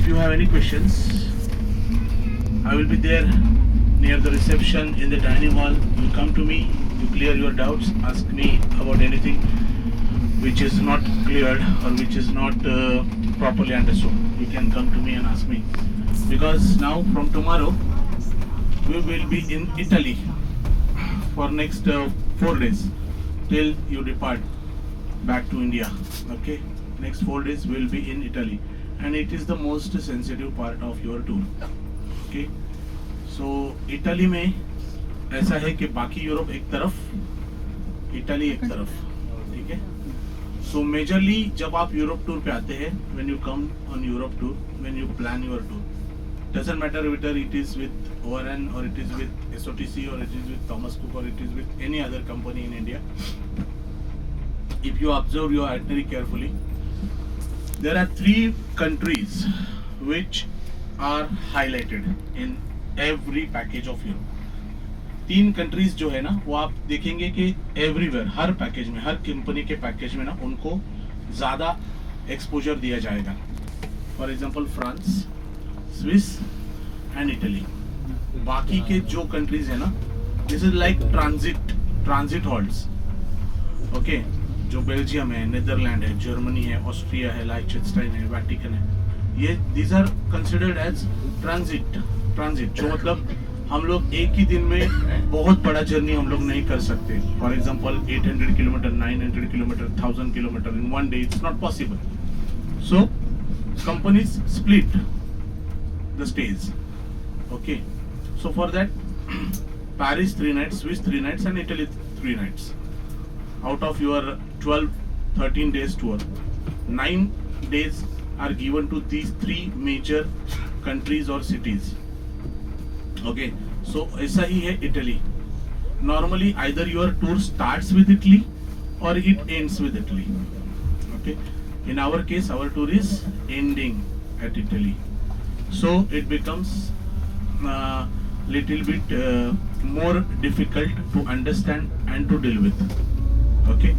if you have any questions, I will be there near the reception in the dining hall. You come to me, you clear your doubts, ask me about anything which is not cleared or which is not properly understood. You can come to me and ask me. Because now from tomorrow, we will be in Italy for next 4 days till you depart back to India. Okay, next 4 days we will be in Italy, and it is the most sensitive part of your tour. Okay, so Italy में ऐसा है कि बाकी Europe एक तरफ, Italy एक तरफ, ठीक है. So majorly जब आप यूरोप टूर पे आते हैं, when you come on Europe tour, when you plan your tour, doesn't matter whether it is with ORN or it is with SOTC or it is with Thomas Cook or it is with any other company in India. If you observe your itinerary carefully, there are 3 countries which are highlighted in every package of Europe. 3 countries जो है ना, वो आप देखेंगे कि everywhere, हर package में, हर company के package में ना उनको ज़्यादा एक्सपोजर दिया जाएगा. For example France, Swiss and Italy. बाकी के जो कंट्रीज है ना, this is like transit halts. Okay, जो बेल्जियम है, नीदरलैंड है, जर्मनी है, ऑस्ट्रिया है, लाइचेनस्टाइन है, वेटिकन है, ये these are considered as transit. जो मतलब हम लोग एक ही दिन में बहुत बड़ा जर्नी हम लोग नहीं कर सकते. For example 800 kilometre, 900 kilometre, 1000 kilometre in 1 day, it's not possible. So companies split the stays. Okay, so for that Paris 3 nights, Swiss 3 nights and Italy 3 nights. Out of your 12-13 days tour, 9 days are given to these 3 major countries or cities. Okay, so ऐसा ही है Italy. Normally either your tour starts with Italy or it ends with Italy. Okay, in our case our tour is ending at Italy. So it becomes little bit more difficult to understand and to deal with. Okay,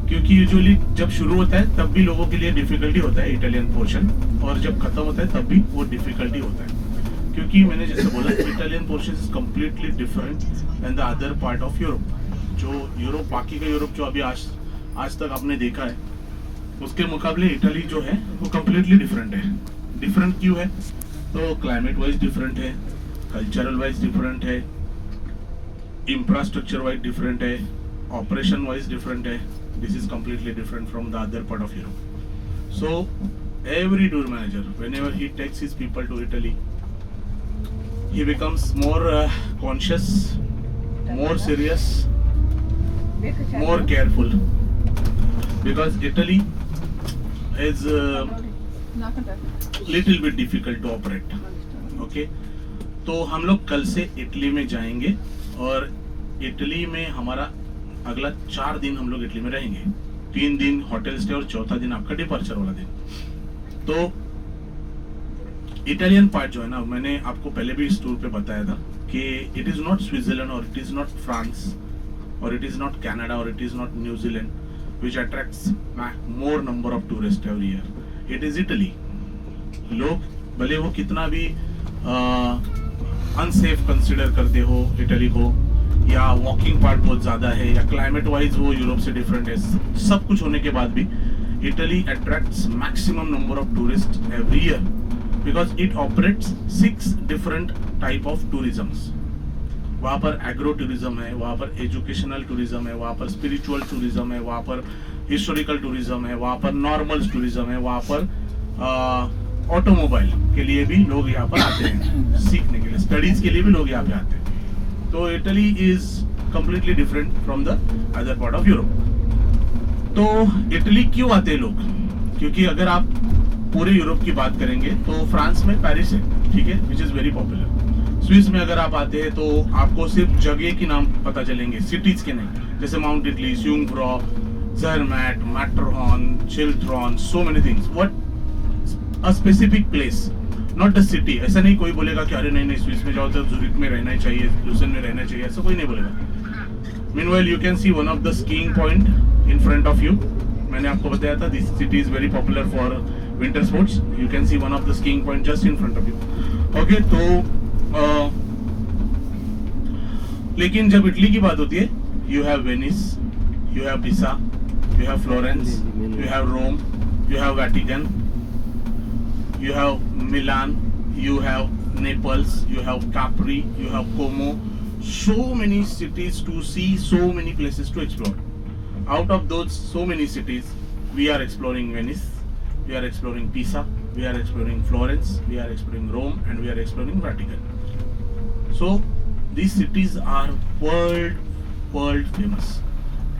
क्योंकि usually जब शुरू होता है तब भी लोगों के लिए डिफिकल्टी होता है इटालियन पोर्शन, और जब खत्म होता है तब भी वो डिफिकल्टी होता है. क्योंकि मैंने जैसे बोला, Italian portion is completely different than the other part of Europe. जो यूरोप, बाकी का यूरोप जो अभी आज तक आपने देखा है, उसके मुकाबले इटली जो है वो कम्प्लीटली डिफरेंट है. डिफरेंट क्यों है? तो क्लाइमेट वाइज डिफरेंट है, कल्चरल वाइज डिफरेंट है, इंफ्रास्ट्रक्चर वाइज डिफरेंट है, ऑपरेशन वाइज डिफरेंट है. This is completely different from the other part of Europe. So every tour manager, whenever he takes his people to Italy, he becomes more conscious, more serious, more careful, because Italy is little bit difficult to operate. Okay, तो हम लोग कल से Italy में जाएंगे और Italy में हमारा अगला 4 दिन हम लोग इटली में रहेंगे. 3 दिन होटल स्टे और चौथा दिन आपका डिपार्चर वाला दिन. तो इटालियन पार्ट जो है ना, मैंने आपको पहले भी इस टूर पे बताया था कि इट इज नॉट स्विट्जरलैंड और इट इज नॉट फ्रांस और इट इज नॉट कनाडा और it is not New Zealand which attracts more number of tourist every year. It is Italy. लोग भले वो कितना भी अनसेफ कंसिडर करते हो इटली को, या वॉकिंग पार्ट बहुत ज़्यादा है, या क्लाइमेट वाइज वो यूरोप से डिफरेंट है, सब कुछ होने के बाद भी Italy attracts maximum number of tourist every year, because it operates 6 different type of tourisms. वहाँ पर एग्रो टूरिज्म है, वहाँ पर एजुकेशनल टूरिज्म है, वहाँ पर स्पिरिचुअल टूरिज्म है, वहाँ पर हिस्टोरिकल टूरिज्म है, वहाँ पर नॉर्मल टूरिज्म है, वहाँ पर ऑटोमोबाइल के लिए भी लोग यहाँ पर आते हैं सीखने के लिए, स्टडीज के लिए भी लोग यहाँ पे आते हैं. तो Italy is completely different from the other part of Europe. तो इटली क्यों आते हैं लोग? क्योंकि अगर आप पूरे यूरोप की बात करेंगे तो फ्रांस में पेरिस है, ठीक है, which is very popular. Swiss में अगर आप आते हैं तो आपको सिर्फ जगह के नाम पता चलेंगे, सिटीज के नहीं, जैसे Mount Italy, Jungfrau, Zermatt, Matterhorn, Schilthorn, so many things. What a specific place, not the city. ऐसा नहीं कोई बोलेगा कि अरे नहीं स्विस में जाओ तो जुरिक में रहना चाहिए, लुसेन में रहना चाहिए, ऐसा कोई नहीं बोलेगा. Meanwhile you can see one of the skiing point in front of you. मैंने आपको बताया था this city is very popular for winter sports. You can see one of the skiing point just in front of you. Okay, तो लेकिन जब Italy की बात होती है, you have Venice, you have Pisa, you have Florence, you have Rome, you have Vatican, you have Milan, you have Naples, you have Capri, you have Como. So many cities to see, so many places to explore. Out of those so many cities, we are exploring Venice, we are exploring Pisa, we are exploring Florence, we are exploring Rome, and we are exploring Vatican. So these cities are world famous.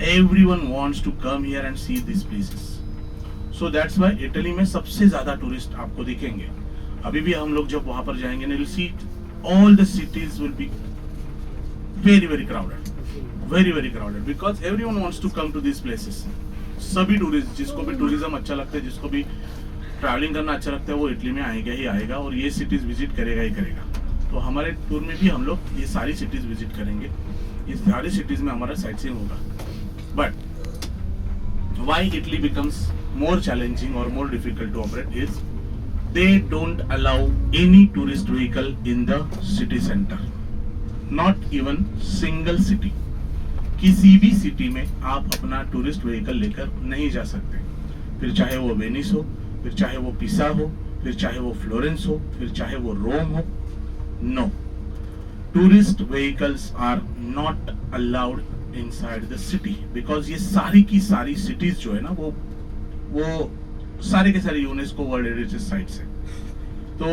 Everyone wants to come here and see these places. So that's why Italy में सबसे ज़्यादा tourist आपको दिखेंगे. अभी भी हम लोग जब वहाँ पर जाएंगे ना, you'll see all the cities will be very crowded because everyone wants to come to these places. सभी टूरिस्ट, जिसको भी टूरिज्म अच्छा लगता है, जिसको भी ट्रैवलिंग करना अच्छा लगता है, वो इटली में आएगा ही आएगा और ये सिटीज विजिट करेगा ही करेगा. तो हमारे टूर में भी हम लोग ये सारी सिटीज विजिट करेंगे. ये सारी सिटीज में हमारा साइट सीइंग होगा. But why Italy becomes more challenging or more difficult to operate is they don't allow any tourist vehicle in the city center. Not even single city. किसी भी city में आप अपना टूरिस्ट व्हीकल लेकर नहीं जा सकते. फिर चाहे वो वेनिस हो, फिर चाहे वो पिसा हो, फिर चाहे वो फ्लोरेंस हो, फिर चाहे वो रोम हो. No, tourist vehicles are not allowed inside the city because ये सारी की सारी सिटीज जो है ना, वो सारे के सारे यूनेस्को वर्ल्ड हेरिटेज साइट्स है. तो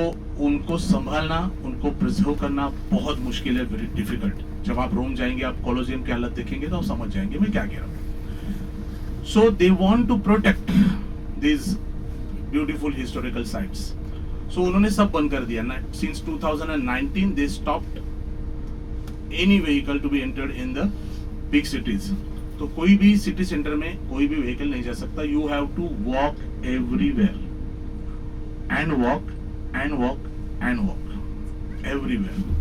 उनको संभालना, उनको प्रिजर्व करना बहुत मुश्किल है, वेरी डिफिकल्ट. जब आप रोम जाएंगे, आप कोलोसियम की हालत देखेंगे तो आप समझ जाएंगे मैं क्या कह रहा हूँ. So they want to protect this beautiful historical sites. So उन्होंने सब बंद कर दिया ना. Since 2019 they stopped any vehicle to be entered in the big cities. तो कोई भी सिटी सेंटर में कोई भी व्हीकल नहीं जा सकता. You have to walk everywhere and walk and walk and walk everywhere.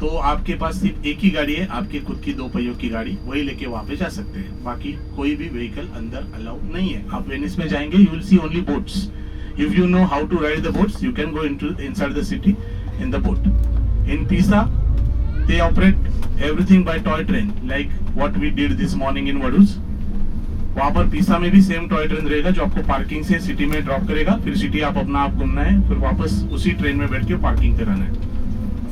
तो आपके पास सिर्फ एक ही गाड़ी है, आपके खुद की 2 पहियों की गाड़ी, वही लेके वहां पे जा सकते हैं. बाकी कोई भी व्हीकल अंदर अलाउ नहीं है. आप वेनिस में जाएंगे, you will see only boats. If you know how to ride the boats, you can go inside the city in the boat. In Pisa they operate everything by toy train like what we did this morning in Vaduz. वहाँ पर पिसा में भी same toy train रहेगा जो आपको parking से city में ड्रॉप करेगा. फिर सिटी आप अपना आप घूमना है, फिर वापस उसी ट्रेन में बैठ के पार्किंग पे रहना है.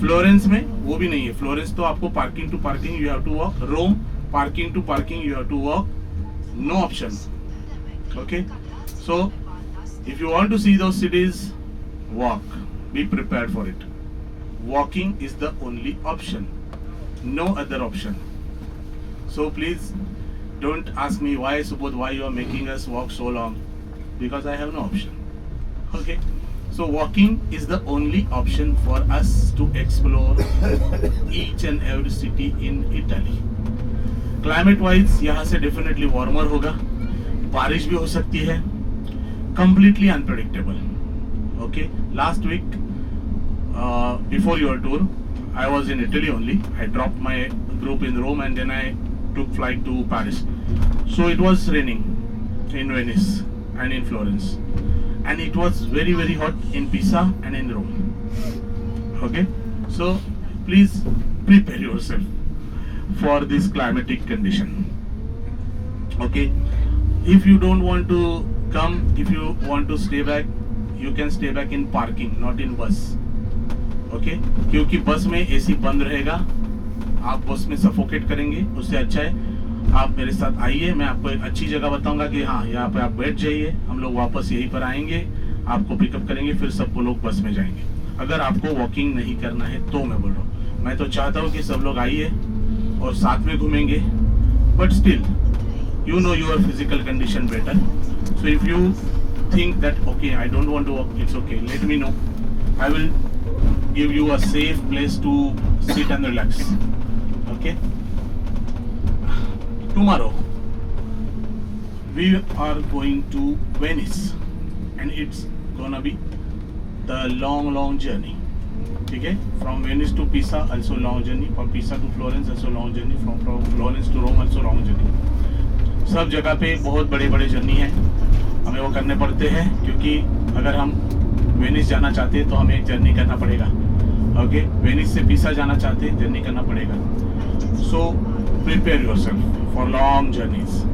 फ्लोरेंस में वो भी नहीं है. फ्लोरेंस तो आपको parking to parking you have to walk. Rome parking to parking you have to walk. No option. Okay, so if you want to see those cities, walk. Be prepared for it. Walking is the only option, no other option. So please don't ask me why Subodh, why you are making us walk so long, because I have no option. Okay, so walking is the only option for us to explore each and every city in Italy. Climate wise यहाँ से definitely warmer होगा, बारिश भी हो सकती है, completely unpredictable. Okay, last week before your tour, I was in Italy only. I dropped my group in Rome and then I took flight to Paris. So it was raining in Venice and in Florence, and it was very hot in Pisa and in Rome. Okay, so please prepare yourself for this climatic condition. Okay, if you don't want to come, if you want to stay back, you can stay back in parking, not in bus. Okay, क्योंकि बस में AC बंद रहेगा, आप बस में suffocate करेंगे. उससे अच्छा है आप मेरे साथ आइए, मैं आपको एक अच्छी जगह बताऊंगा कि हाँ यहाँ पे आप बैठ जाइए, हम लोग वापस यहीं पर आएंगे, आपको पिकअप करेंगे, फिर सबको लोग बस में जाएंगे. अगर आपको वॉकिंग नहीं करना है तो मैं बोल रहा हूँ, मैं तो चाहता हूँ कि सब लोग आइए और साथ में घूमेंगे. But still you know your physical condition better. So if you think that okay, I don't want to walk, it's okay, let me know. I will give you a safe place to sit and relax. Okay, tomorrow we are going to Venice and it's gonna be the long journey. Okay, from Venice to Pisa also long journey, from Pisa to Florence also long journey, from Florence to Rome also long journey. सब जगह पे बहुत बड़े journey है हमें वो करने पड़ते हैं, क्योंकि अगर हम वेनिस जाना चाहते हैं तो हमें एक जर्नी करना पड़ेगा। ओके, वेनिस से पिसा जाना चाहते हैं, जर्नी करना पड़ेगा। So prepare yourself for long journeys.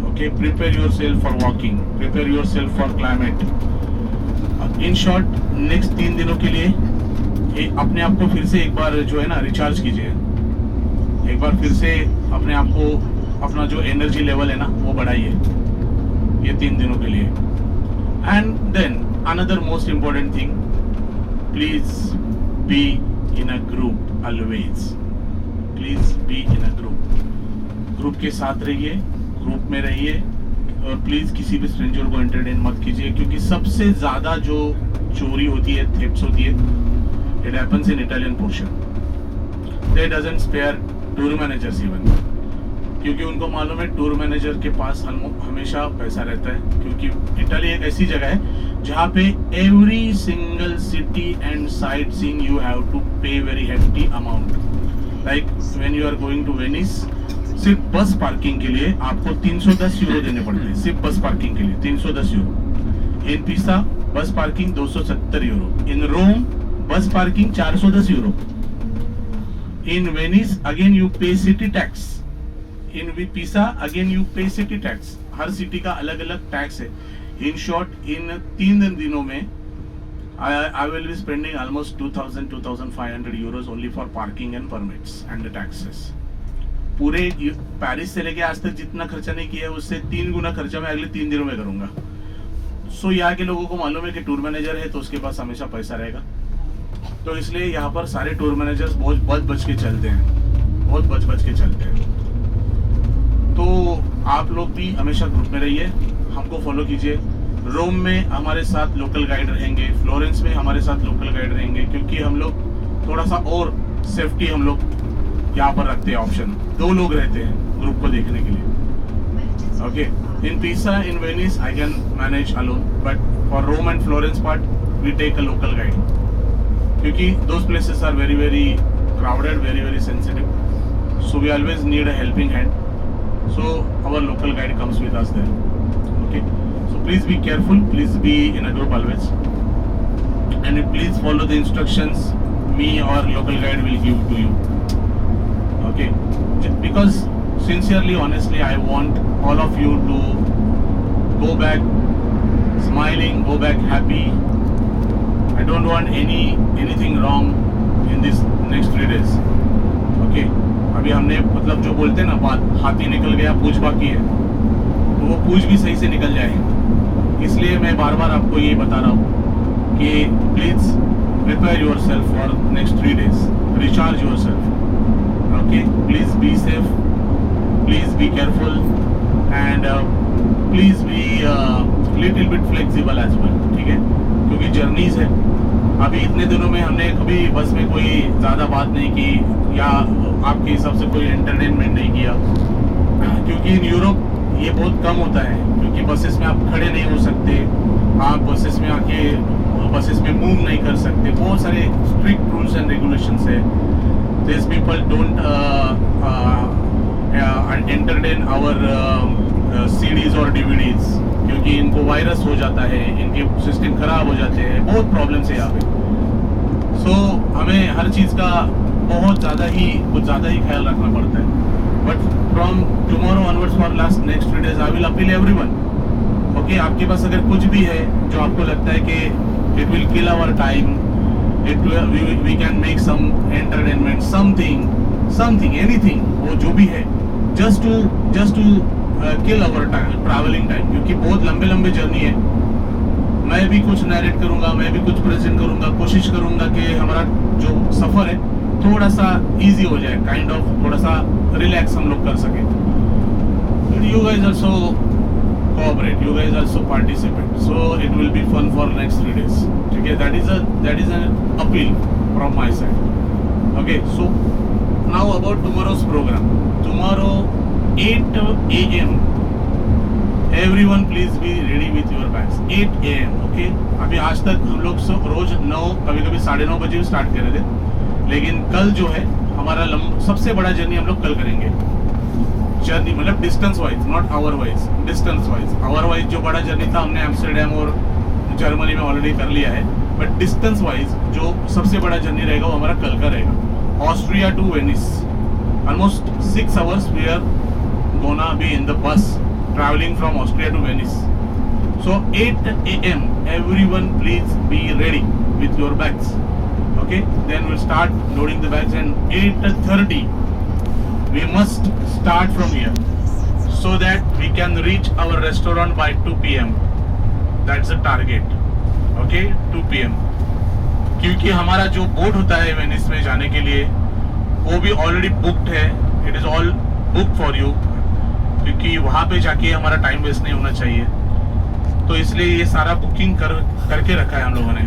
Okay, prepare yourself for walking, prepare yourself for climate. In short, next 3 दिनों के लिए अपने आप को फिर से एक बार जो है ना रिचार्ज कीजिए। एक बार फिर से अपने आप को, अपना जो एनर्जी लेवल है ना वो बढ़ाइए ये 3 दिनों के लिए। And then another most important thing, please be in a group always. Please be in a group के साथ रहिए, ग्रुप में रहिए, और प्लीज किसी भी स्ट्रेंजर को एंटरटेन मत कीजिए, क्योंकि सबसे ज्यादा जो चोरी होती है, थेप्स होती है, it happens in Italian portion. They doesn't spare tour managers even, क्योंकि उनको मालूम है टूर मैनेजर के पास हमेशा पैसा रहता है, क्योंकि इटाली एक ऐसी जगह है जहाँ पे every single city and sightseeing you have to pay very hefty amount. Like when you are going to Venice, सिर्फ बस पार्किंग के लिए आपको 310 यूरो देने पड़ते हैं, सिर्फ बस पार्किंग के लिए 310 यूरो। इन पिसा बस parking 270 euro. In Rome bus parking 410 euro. In Venice again you pay city tax. In Pisa again you pay city tax. हर सिटी का अलग अलग टैक्स है। इन शॉर्ट, इन 3 दिनों में I will be spending almost 2,000-2,500 euros only for parking and permits and the taxes. पूरे Paris से लेके आज तक जितना खर्चा नहीं किया है उससे 3 गुना खर्चा मैं अगले 3 दिनों में करूंगा। सो यहाँ के लोगों को मालूम है कि टूर मैनेजर है तो उसके पास हमेशा पैसा रहेगा, तो इसलिए यहाँ पर सारे टूर मैनेजर्स बहुत बच के चलते हैं, बहुत बच के चलते हैं। तो आप लोग भी हमेशा ग्रुप में रहिए, हमको फॉलो कीजिए। रोम में हमारे साथ लोकल गाइड रहेंगे, फ्लोरेंस में हमारे साथ लोकल गाइड रहेंगे, क्योंकि हम लोग थोड़ा सा और सेफ्टी हम लोग यहाँ पर रखते हैं ऑप्शन। 2 लोग रहते हैं ग्रुप को देखने के लिए। Okay, in Pisa in Venice I can manage alone, but for Rome and Florence part we take a local guide, क्योंकि those places are very very crowded, very sensitive, so we always need a helping hand, so our local guide comes with us there. Okay, so please be careful, please be in a group always, and please follow the instructions me or local guide will give to you. Okay, because sincerely, honestly, I want all of you to go back smiling, go back happy. I don't want anything wrong in this next 3 days. Okay, अभी हमने मतलब जो बोलते हैं ना बात, हाथी निकल गया पूंछ बाकी है, तो वो पूंछ भी सही से निकल जाए। इसलिए मैं बार बार आपको ये बता रहा हूँ कि please prepare yourself for next 3 days, recharge yourself. Okay, please be safe, please be careful, and please be little bit flexible as well. ठीक है, क्योंकि जर्नीज है। अभी इतने दिनों में हमने कभी बस में कोई ज़्यादा बात नहीं की या आपके हिसाब से कोई एंटरटेनमेंट नहीं किया, क्योंकि इन यूरोप ये बहुत कम होता है, क्योंकि बसेस में आप खड़े नहीं हो सकते, आप बसेस में आके बसेस में मूव नहीं कर सकते, बहुत सारे स्ट्रिक्ट रूल्स एंड रेगुलेशंस है। This people don't entertain our CDs और डीवीडीज, क्योंकि इनको वायरस हो जाता है, इनके सिस्टम खराब हो जाते हैं, बहुत प्रॉब्लम्स है यहाँ पे। सो हमें हर चीज़ का बहुत कुछ ज़्यादा ही ख्याल रखना पड़ता है। But from tomorrow onwards for last next 3 days I will appeal everyone. Okay, आपके पास अगर कुछ भी है जो आपको लगता है कि it will kill our time, we can make some entertainment, something anything, वो जो भी है, just to kill our travelling time, क्योंकि बहुत लंबे जर्नी है। मैं भी कुछ नैरेट करूंगा, मैं भी कुछ प्रेजेंट करूंगा, कोशिश करूंगा कि हमारा जो सफर है थोड़ा सा इजी हो जाए, काइंड ऑफ थोड़ा सा रिलैक्स हम लोग कर सके। You guys also cooperate, you guys also participate, so it will be fun for next 3 days। ठीक है, that is an appeal from my side. Okay, so now about tomorrow's programme. Tomorrow 8 AM, everyone please be ready with your bags, 8 AM। Okay, अभी आज तक हम लोग रोज 9, कभी 9:30 बजे start कर रहे थे, लेकिन कल जो है हमारा सबसे बड़ा जर्नी हम लोग कल करेंगे। जर्नी, मतलब distance wise, not hour wise, distance wise. Hour wise जो बड़ा जर्नी था हमने एम्स्टर्डम और जर्मनी में ऑलरेडी कर लिया है, बट डिस्टेंस वाइज जो सबसे बड़ा जर्नी रहेगा वो हमारा कल का रहेगा, Austria to Venice. Almost 6 hours we are gonna be in the bus travelling from Austria to Venice. So 8 AM, everyone please be ready with your bags. Okay, then we'll start loading the bags, and 8:30 we must start from here so that we can reach our restaurant by 2 PM. That's the target. Okay, 2 PM. क्योंकि हमारा जो boat होता है Venice में जाने के लिए वो भी ऑलरेडी बुक्ड है, it is all book for you, क्योंकि वहाँ पे जाके हमारा टाइम वेस्ट नहीं होना चाहिए, तो इसलिए ये सारा बुकिंग करके रखा है हम लोगों ने।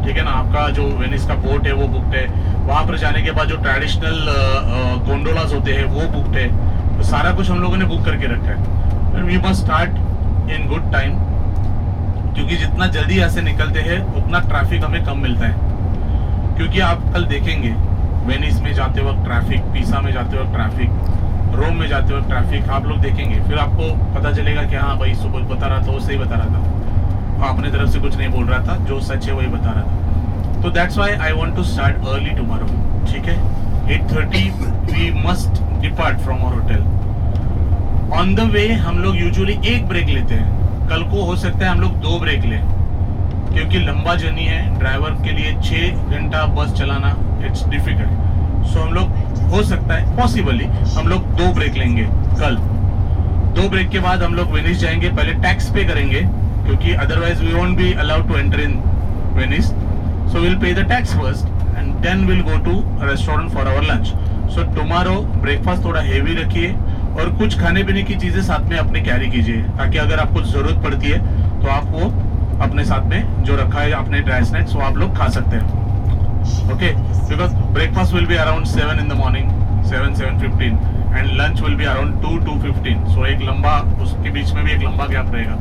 ठीक है ना, आपका जो वेनिस का पोर्ट है वो बुकड है, वहाँ पर जाने के बाद जो ट्रेडिशनल गोंडोलास होते हैं वो बुकड है, तो सारा कुछ हम लोगों ने बुक करके रखा है। We must start in good time, क्योंकि जितना जल्दी यहाँ से निकलते हैं उतना ट्रैफिक हमें कम मिलता है। क्योंकि आप कल देखेंगे वेनिस में जाते वक्त ट्रैफिक, पीसा में जाते वक्त ट्रैफिक, रोम में जाते वक्त ट्रैफिक, आप लोग देखेंगे, फिर आपको पता चलेगा कि हाँ भाई सुबह बता रहा था वो सही बता रहा था, अपने तरफ से कुछ नहीं बोल रहा था, जो सच है वही बता रहा था। तो that's why I want to start early tomorrow. ठीक है, 8:30 we must depart from our hotel. On the way हम लोग यूजुअली एक ब्रेक लेते हैं, कल को हो सकता है हम लोग 2 ब्रेक लें, क्योंकि लंबा जर्नी है, ड्राइवर के लिए 6 घंटा बस चलाना इट्स डिफिकल्ट। सो हम लोग हो सकता है पॉसिबली हम लोग 2 ब्रेक लेंगे कल। 2 ब्रेक के बाद हम लोग वेनिस जाएंगे, पहले टैक्स पे करेंगे, क्योंकि otherwise we won't be allowed to enter in Venice, so will pay the tax first and then will go to restaurant for our lunch. So tomorrow breakfast थोड़ा heavy रखिए और कुछ खाने पीने की चीजें साथ में अपने कैरी कीजिए, ताकि अगर आपको जरूरत पड़ती है तो आप वो अपने साथ में जो रखा है अपने ड्राई स्नैक्स वो आप लोग खा सकते हैं। Okay, because breakfast will be around 7 in the morning, 7:15, and lunch will be around 2:15. So एक लंबा, उसके बीच में भी एक लंबा गैप रहेगा।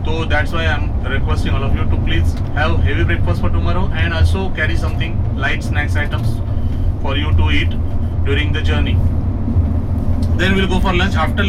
तो that's why I'm requesting all of you to please have heavy breakfast for tomorrow and also carry something light snacks items for you to eat during the journey. Then we'll go for lunch. After